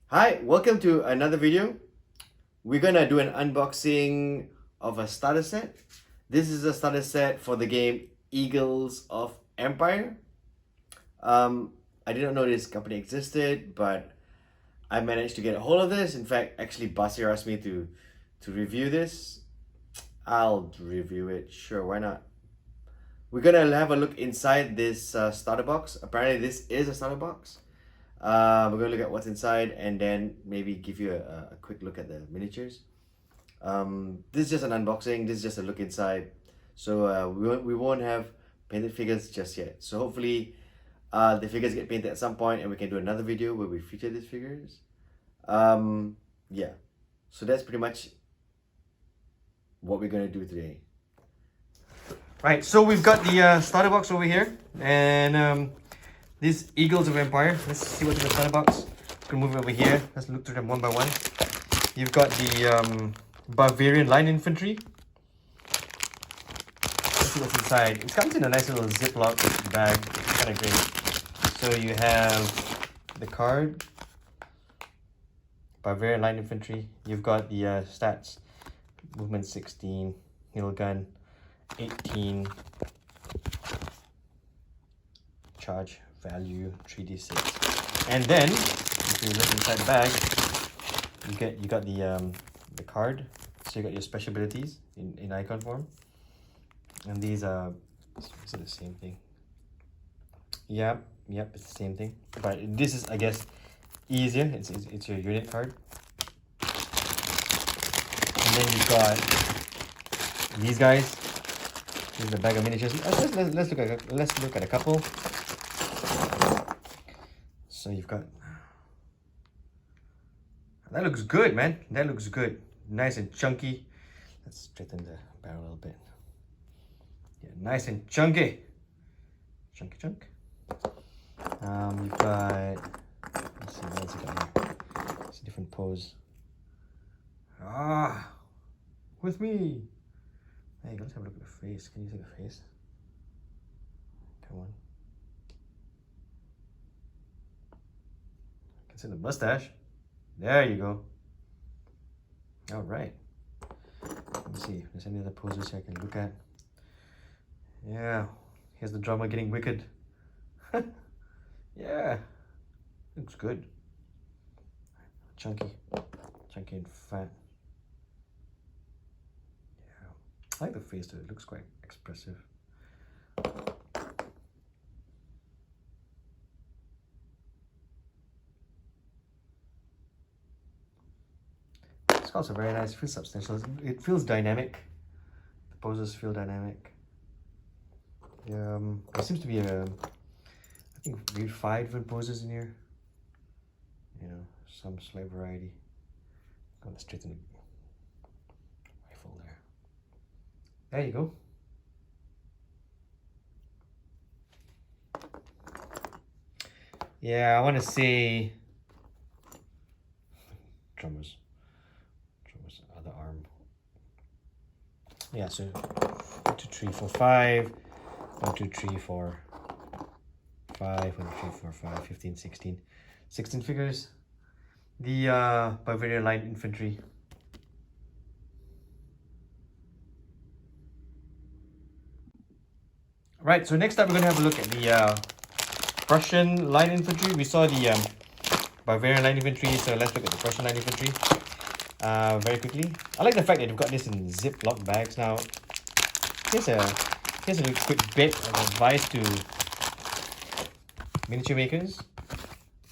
Hi, welcome to another video. We're gonna do an unboxing of a starter set. This is a starter set for the game Eagles of Empire. I did not know this company existed, but I managed to get a hold of this. In fact, actually Basir asked me to review this. I'll review it, sure, why not? We're gonna have a look inside this starter box. Apparently this is a starter box. We're gonna look at what's inside and then maybe give you a quick look at the miniatures. This is just an unboxing. This is just a look inside. So we won't have painted figures just yet. So hopefully the figures get painted at some point and we can do another video where we feature these figures. Yeah. So that's pretty much what we're gonna do today. Right, so we've got the starter box over here, and these Eagles of Empire. Let's see what's in the starter box. Let's go move it over here. Let's look through them one by one. You've got the Bavarian Line Infantry. Let's see what's inside. It comes in a nice little Ziploc bag. It's kind of great. So you have the card, Bavarian Line Infantry. You've got the stats, movement 16, needle gun 18, charge value 3d6, and then if you look inside the bag, you got the card. So you got your special abilities in icon form, and these are, is it the same thing? Yep, it's the same thing, but this is, I guess, easier. It's your unit card, and then you've got these guys. This is the bag of miniatures. Let's look at a couple. So you've got, that looks good, man. That looks good. Nice and chunky. Let's straighten the barrel a little bit. Yeah, nice and chunky. Chunky chunk. You've got, let's see what else you got here. It's a different pose. With me. There you go. Let's have a look at the face. Can you see the face? Come on. I can see the mustache. There you go. All right. Let me see if there's any other poses here I can look at. Yeah. Here's the drummer getting wicked. Yeah. Looks good. Chunky. Chunky and fat. Yeah. I like the face too. It looks quite expressive. It's also very nice. It feels substantial. It feels dynamic. The poses feel dynamic. There seems to be I think maybe 5 different poses in here. You know, some slight variety. I'm gonna straighten the rifle there. There you go. Yeah, I want to say drummer's other arm. Yeah, so 1, 2, 3, 4, 5. 1, 2, 3, 4, 5. 1, 2, 3, 4, 5, 15, 16. 16 figures. The Bavarian Line Infantry. Right, so next up we're going to have a look at the Prussian Line Infantry. We saw the Bavarian Line Infantry, so let's look at the Prussian Line Infantry very quickly. I like the fact that you've got this in Ziploc bags. Now, here's a quick bit of advice to miniature makers.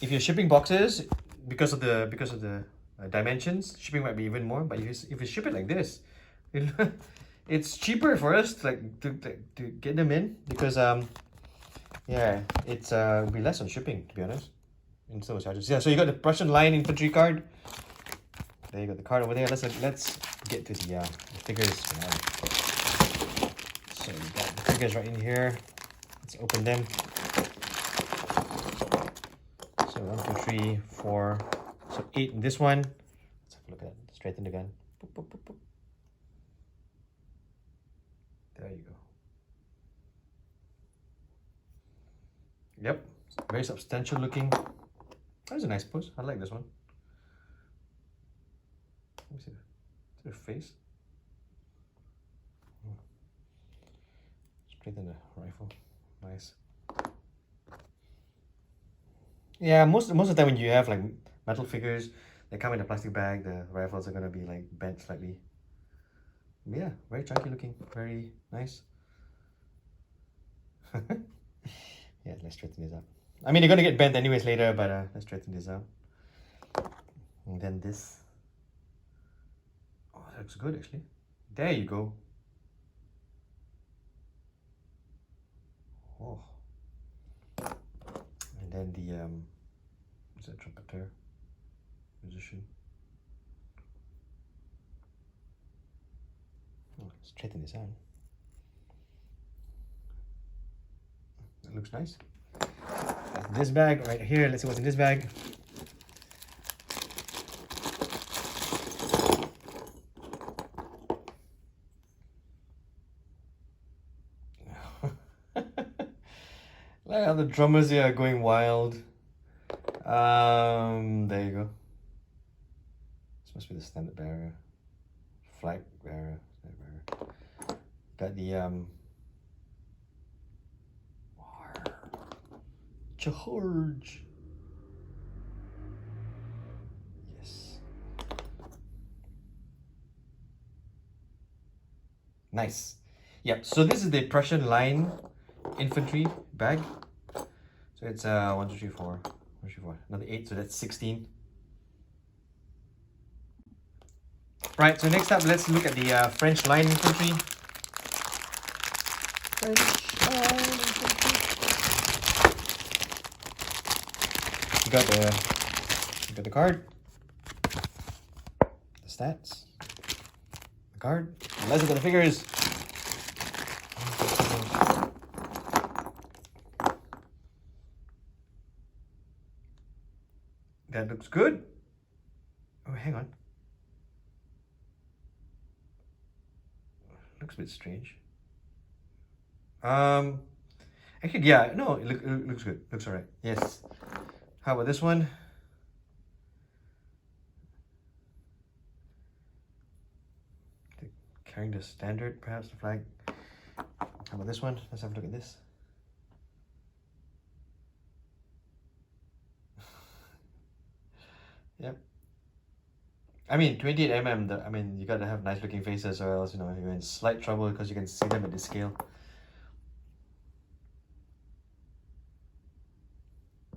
If you're shipping boxes, because of the dimensions, shipping might be even more. But if you ship it like this, it's cheaper for us to get them in, because yeah, it's it'll be less on shipping, to be honest, and so charges. Yeah, so you got the Prussian Line Infantry card. There you got the card over there. Let's get to the figures. So we got the figures right in here. Let's open them. So 1, 2, 3, 4. So 8 in this one. Let's have a look at it. Straighten the gun. Boop, boop, boop, boop. There you go. Yep, very substantial looking. That was a nice pose. I like this one. Let me see their face. Straighten the rifle. Nice. Yeah, most of the time when you have like metal figures, they come in a plastic bag. The rifles are gonna be like bent slightly. Yeah, very chunky looking, very nice. Yeah, let's straighten this out. I mean, they're gonna get bent anyways later, but let's straighten this out. And then this. Oh, that looks good actually. There you go. Oh. And then the what's that trumpeter position? Oh, straighten this out. That looks nice. This bag right here. Let's see what's in this bag. Like how the drummers here are going wild. There you go. This must be the standard bearer, flag bearer, standard bearer. Got the charge. Yes. Nice. Yep. So this is the Prussian line infantry bag. So it's 1, 2, 3, 4, 1, 2, 3, 4. Another 8. So that's 16. Right. So next up, let's look at the French line infantry. French line infantry. You got the card, the stats, the card. Let's look at the figures. That looks good. Oh, hang on. Looks a bit strange. Actually, yeah, no, it looks good. Looks alright. Yes. How about this one? Carrying the standard, perhaps the flag. How about this one? Let's have a look at this. Yep. I mean, 28mm. I mean, you gotta have nice looking faces, or else you're in slight trouble because you can see them at this scale.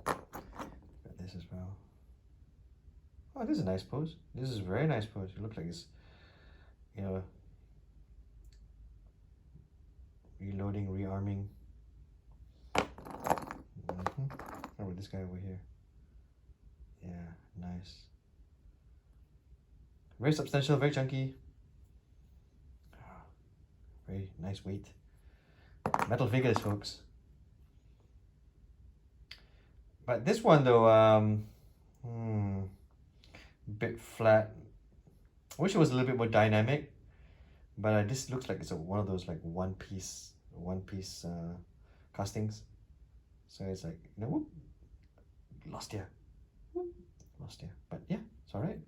Got this as well. Oh, this is a nice pose. This is a very nice pose. You look like it's, reloading, rearming. How about this guy over here? Yeah, nice. Very substantial, very chunky. Very nice weight. Metal figures, folks. But this one though, bit flat. I wish it was a little bit more dynamic, but this looks like it's one of those like one piece castings. So it's like, whoop, lost here, whoop, lost here. But yeah, it's all right.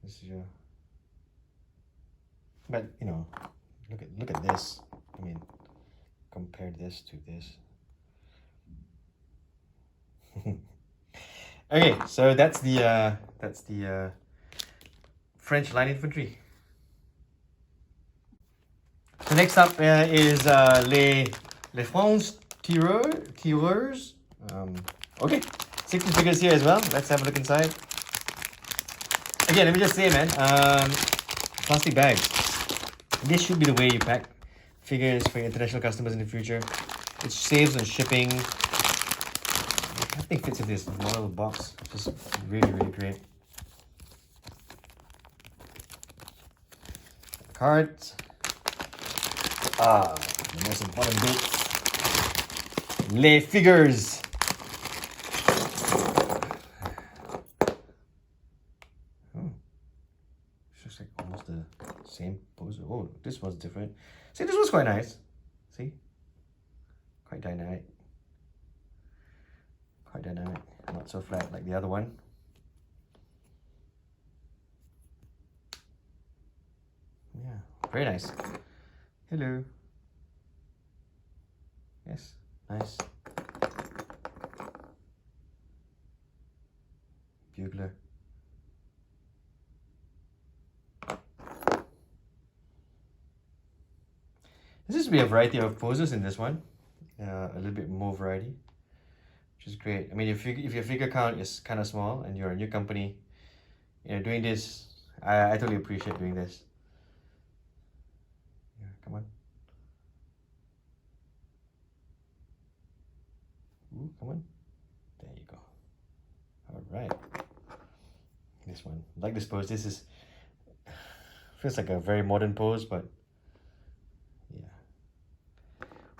This is your. But look at this. I mean, compare this to this. Okay, so that's the French line infantry. So next up is les France tireurs. Okay, 16 figures here as well. Let's have a look inside. Again, let me just say, man, plastic bags. This should be the way you pack figures for your international customers in the future. It saves on shipping. Everything fits in this little box, which is really, really great. Cards. The most important bit. Les figures. Oh, it's just like almost the same pose. Oh, this one's different. See, this one's quite nice. See, quite dynamic. Quite dynamic. Not so flat like the other one. Very nice. Hello. Yes, nice. Bugler. This is be a variety of poses in this one. A little bit more variety, which is great. I mean, if your figure count is kind of small and you're a new company, doing this, I totally appreciate doing this. Yeah, come on. Ooh, come on. There you go. All right. This one, I like this pose. This is feels like a very modern pose, but yeah.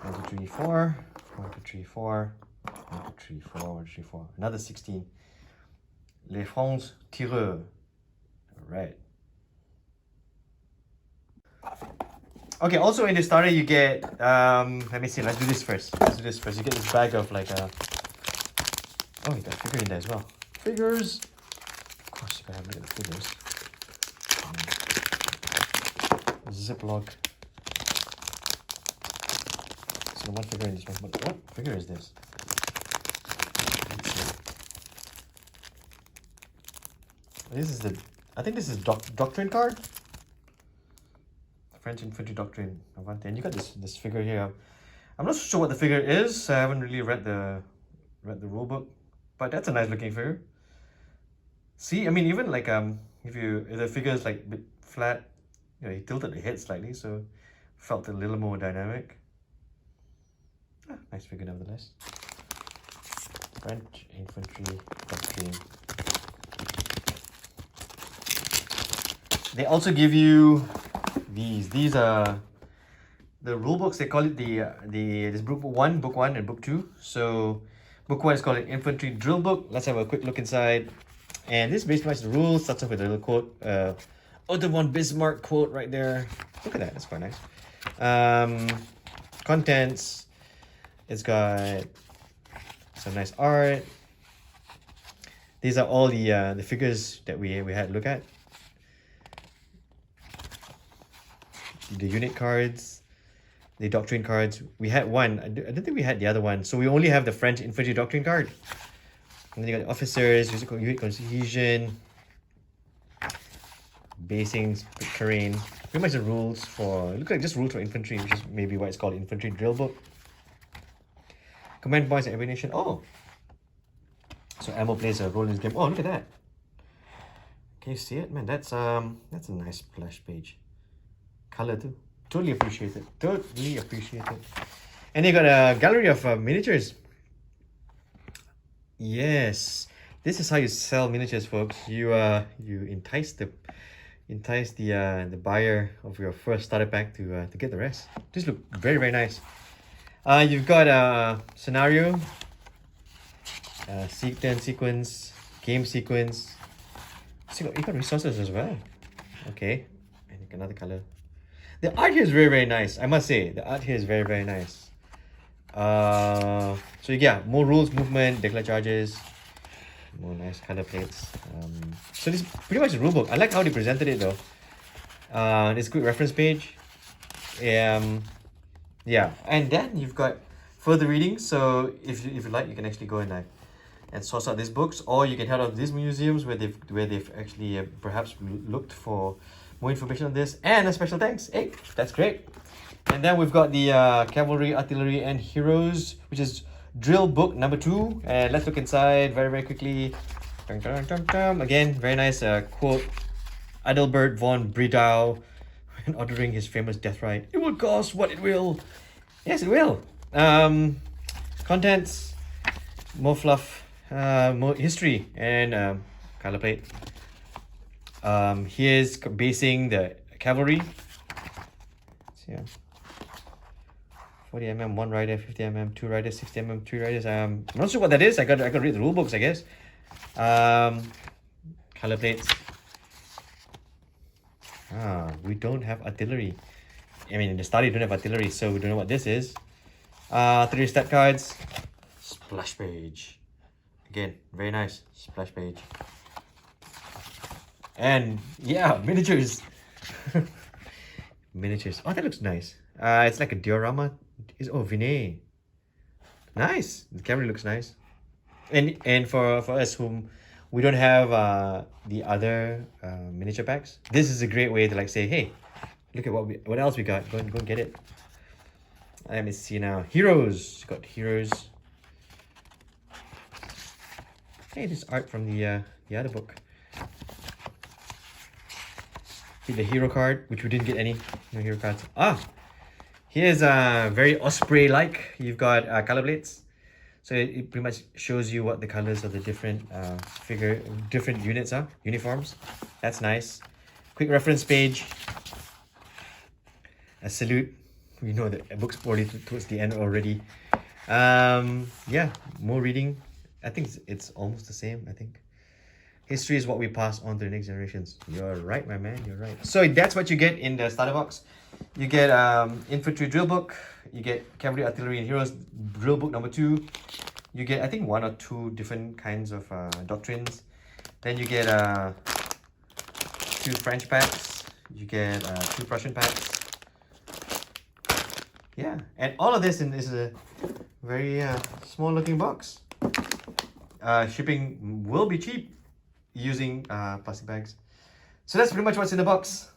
1, 2, 3, 4. 1, 2, 3, 4. 1, 2, 3, 4. 1, 2, 3, 4. Another 16. Les Francs tireurs. All right. Okay, also in the starter you get, let me see, let's do this first. You get this bag of like, oh, you got a figure in there as well. Figures. Of course, you gotta have a look at the figures. Ziploc. So one figure in this one, but what figure is this? This is I think this is Doctrine card. French Infantry Doctrine. And you got this figure here. I'm not sure what the figure is. I haven't really read the rule book, but that's a nice looking figure. See, I mean, even like if the figure is like a bit flat, he tilted the head slightly, so felt a little more dynamic. Nice figure nevertheless. French Infantry Doctrine. They also give you these are the rule books. They call it this book 1 and book 2. So book 1 is called an infantry drill book. Let's have a quick look inside. And this basically is the rules. Starts off with a little quote, Otto von Bismarck quote right there. Look at that, that's quite nice. Contents. It's got some nice art. These are all the figures that we had to look at. The unit cards, the doctrine cards. We had one. I don't think we had the other one. So we only have the French Infantry Doctrine card. And then you got the officers, unit cohesion, basings, terrain. Pretty much the rules for, it looks like just rules for infantry, which is maybe why it's called Infantry Drill Book. Command points and ammunition. Oh! So ammo plays a role in this game. Oh, look at that. Can you see it? Man, that's a nice splash page. Color too. Totally appreciate it. Totally appreciate it. And you got a gallery of miniatures. Yes, this is how you sell miniatures, folks. You entice the buyer of your first starter pack to get the rest. These look very, very nice. You've got a scenario, turn sequence, game sequence. So you got resources as well. Okay, and another color. The art here is very, very nice. I must say, the art here is very, very nice. So yeah, more rules, movement, declare charges, more nice color plates. So this is pretty much the rule book. I like how they presented it though. It's a good reference page. Yeah, and then you've got further reading. So if you like, you can actually go and source out these books, or you can head out to these museums where they've actually perhaps looked for more information on this, and a special thanks. Hey, that's great. And then we've got the Cavalry, Artillery, and Heroes, which is drill book number 2. And let's look inside very, very quickly. Dun, dun, dun, dun. Again, very nice quote. Adalbert von Bredau, when ordering his famous death rite, "It will cost what it will." Yes, it will. Contents, more fluff, more history, and color plate. Here's basing the cavalry. Yeah. 40mm, 1 rider, 50mm, 2 riders, 60mm, 3 riders. I'm not sure what that is. I got to read the rule books, I guess. Color plates. We don't have artillery. I mean, in the start you don't have artillery, so we don't know what this is. 3 stat cards. Splash page. Again, very nice. Splash page. And yeah, miniatures. miniatures. Oh, that looks nice. It's like a diorama. Vinay. Nice. The camera looks nice. And for us whom we don't have the other miniature packs, this is a great way to like say, hey, look at what else we got. Go and get it. Let me see now. Heroes. Got heroes. Hey, this art from the other book. The hero card, which we didn't get any. No hero cards. Here's very Osprey-like. You've got color blades. So it pretty much shows you what the colors of the different different units are, uniforms. That's nice. Quick reference page. A salute. We know the book's probably towards the end already. Yeah, more reading. I think it's almost the same, I think. History is what we pass on to the next generations. You're right, my man, you're right. So that's what you get in the starter box. You get infantry drill book. You get cavalry, artillery, and heroes drill book number 2. You get, I think, 1 or 2 different kinds of doctrines. Then you get 2 French packs. You get 2 Prussian packs. Yeah, and all of this is a very small looking box. Shipping will be cheap using plastic bags. So that's pretty much what's in the box.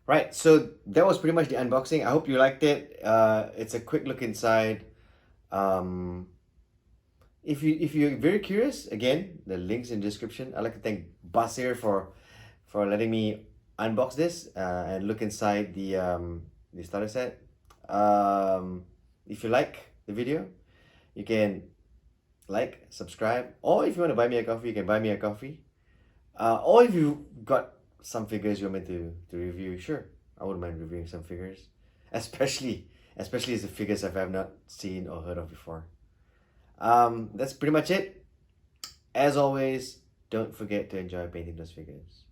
Right, so that was pretty much the unboxing. I hope you liked it. It's a quick look inside. If you're very curious, again, the link's in the description. I'd like to thank Basir for letting me unbox this and look inside the starter set. If you like the video, you can like, subscribe, or if you want to buy me a coffee, you can buy me a coffee. Or if you got some figures you want me to review, sure, I wouldn't mind reviewing some figures, especially as the figures I have not seen or heard of before. That's pretty much it. As always, don't forget to enjoy painting those figures.